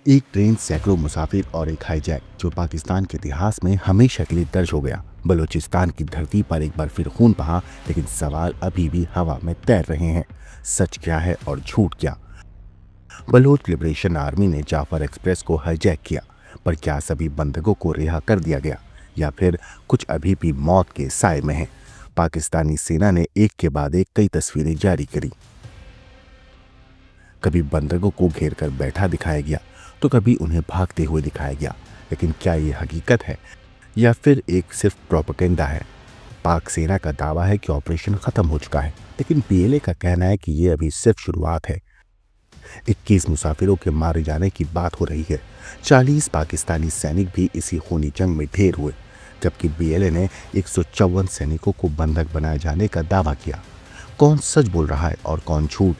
एक ट्रेन, सैकड़ों मुसाफिर और एक हाईजैक जो पाकिस्तान के इतिहास में हमेशा के लिए दर्ज हो गया। बलूचिस्तान की धरती पर एक बार फिर खून बहा, लेकिन सवाल अभी भी हवा में तैर रहे हैं। सच क्या है और झूठ क्या? बलोच लिबरेशन आर्मी ने जाफर एक्सप्रेस को हाईजैक किया, पर क्या सभी बंधकों को रिहा कर दिया गया या फिर कुछ अभी भी मौत के साए में हैं? पाकिस्तानी सेना ने एक के बाद एक कई तस्वीरें जारी करी। कभी बंधकों को घेर कर बैठा दिखाया गया तो कभी उन्हें भागते हुए दिखाया गया। लेकिन क्या ये हकीकत है या फिर एक सिर्फ प्रोपेगेंडा है? पाक सेना का दावा है कि ऑपरेशन खत्म हो चुका है, लेकिन पीएलए का कहना है कि ये अभी सिर्फ शुरुआत है। 21 मुसाफिरों के मारे जाने की बात हो रही है। 40 पाकिस्तानी सैनिक भी इसी खूनी जंग में ढेर हुए, जबकि बीएलए ने 154 सैनिकों को बंधक बनाए जाने का दावा किया। कौन सच बोल रहा है और कौन झूठ,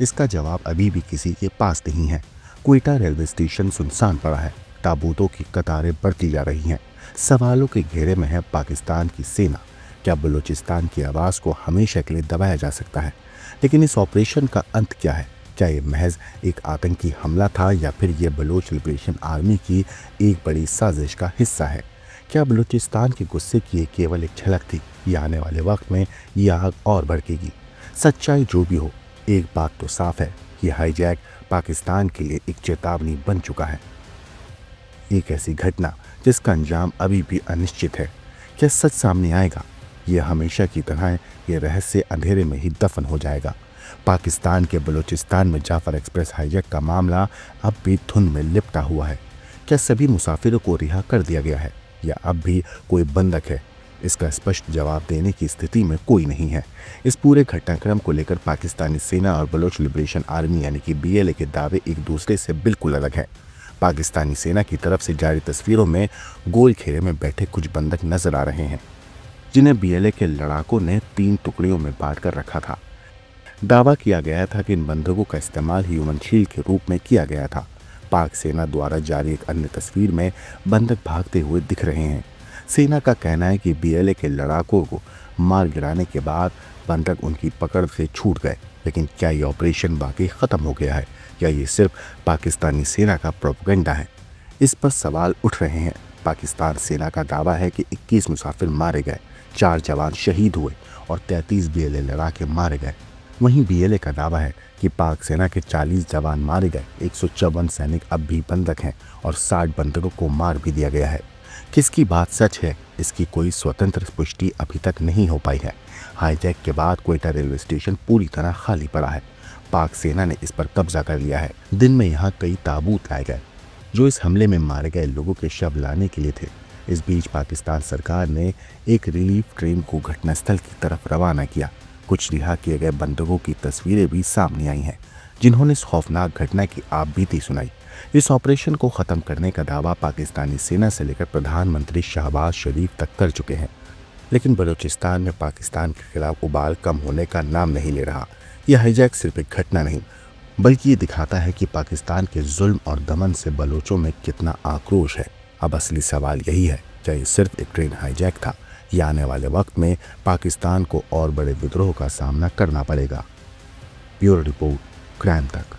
इसका जवाब अभी भी किसी के पास नहीं है। क्वेटा रेलवे स्टेशन सुनसान पड़ा है, ताबूतों की कतारें बढ़ती जा रही हैं। सवालों के घेरे में है पाकिस्तान की सेना। क्या बलूचिस्तान की आवाज़ को हमेशा के लिए दबाया जा सकता है? लेकिन इस ऑपरेशन का अंत क्या है? क्या ये महज एक आतंकी हमला था या फिर ये बलोच लिबरेशन आर्मी की एक बड़ी साजिश का हिस्सा है? क्या बलूचिस्तान के गुस्से की केवल एक झलक थी या आने वाले वक्त में ये आग और भड़केगी? सच्चाई जो भी हो, एक बात तो साफ है, ये हाईजैक पाकिस्तान के लिए एक चेतावनी बन चुका है। एक ऐसी घटना जिसका अंजाम अभी भी अनिश्चित है। क्या सच सामने आएगा? यह हमेशा की तरह ये रहस्य अंधेरे में ही दफन हो जाएगा। पाकिस्तान के बलूचिस्तान में जाफर एक्सप्रेस हाईजैक का मामला अब भी धुंध में लिपटा हुआ है। क्या सभी मुसाफिरों को रिहा कर दिया गया है या अब भी कोई बंधक है? इसका स्पष्ट जवाब देने की स्थिति में कोई नहीं है। इस पूरे घटनाक्रम को लेकर पाकिस्तानी सेना और बलोच लिबरेशन आर्मी यानी कि बीएलए के दावे एक दूसरे से बिल्कुल अलग हैं। पाकिस्तानी सेना की तरफ से जारी तस्वीरों में गोल घेरे में बैठे कुछ बंधक नजर आ रहे हैं, जिन्हें बीएलए के लड़ाकों ने 3 टुकड़ियों में बांट कर रखा था। दावा किया गया था कि इन बंधकों का इस्तेमाल ह्यूमन शील्ड के रूप में किया गया था। पाक सेना द्वारा जारी एक अन्य तस्वीर में बंधक भागते हुए दिख रहे हैं। सेना का कहना है कि बीएलए के लड़ाकों को मार गिराने के बाद बंधक उनकी पकड़ से छूट गए। लेकिन क्या ये ऑपरेशन वाकई खत्म हो गया है या ये सिर्फ पाकिस्तानी सेना का प्रोपेगेंडा है? इस पर सवाल उठ रहे हैं। पाकिस्तान सेना का दावा है कि 21 मुसाफिर मारे गए, 4 जवान शहीद हुए और 33 बीएलए लड़ाके मारे गए। वहीं बीएलए का दावा है कि पाक सेना के 40 जवान मारे गए, 154 सैनिक अब भी बंधक हैं और 60 बंधकों को मार भी दिया गया है। किसकी बात सच है, इसकी कोई स्वतंत्र पुष्टि अभी तक नहीं हो पाई है। हाईजैक के बाद क्वेटा रेलवे स्टेशन पूरी तरह खाली पड़ा है। पाक सेना ने इस पर कब्जा कर लिया है। दिन में यहाँ कई ताबूत लाए गए जो इस हमले में मारे गए लोगों के शव लाने के लिए थे। इस बीच पाकिस्तान सरकार ने एक रिलीफ ट्रेन को घटनास्थल की तरफ रवाना किया। कुछ रिहा किए गए बंधकों की तस्वीरें भी सामने आई हैं, जिन्होंने इस खौफनाक घटना की आप बीती सुनाई। इस ऑपरेशन को खत्म करने का दावा पाकिस्तानी सेना से लेकर प्रधानमंत्री शहबाज शरीफ तक कर चुके हैं, लेकिन बलूचिस्तान में पाकिस्तान के खिलाफ उबाल कम होने का नाम नहीं ले रहा। यह हाईजैक सिर्फ एक घटना नहीं, बल्कि ये दिखाता है कि पाकिस्तान के जुल्म और दमन से बलोचों में कितना आक्रोश है। अब असली सवाल यही है, क्या ये सिर्फ एक ट्रेन हाईजैक था या आने वाले वक्त में पाकिस्तान को और बड़े विद्रोह का सामना करना पड़ेगा? ब्यूरो रिपोर्ट, क्राइम तक।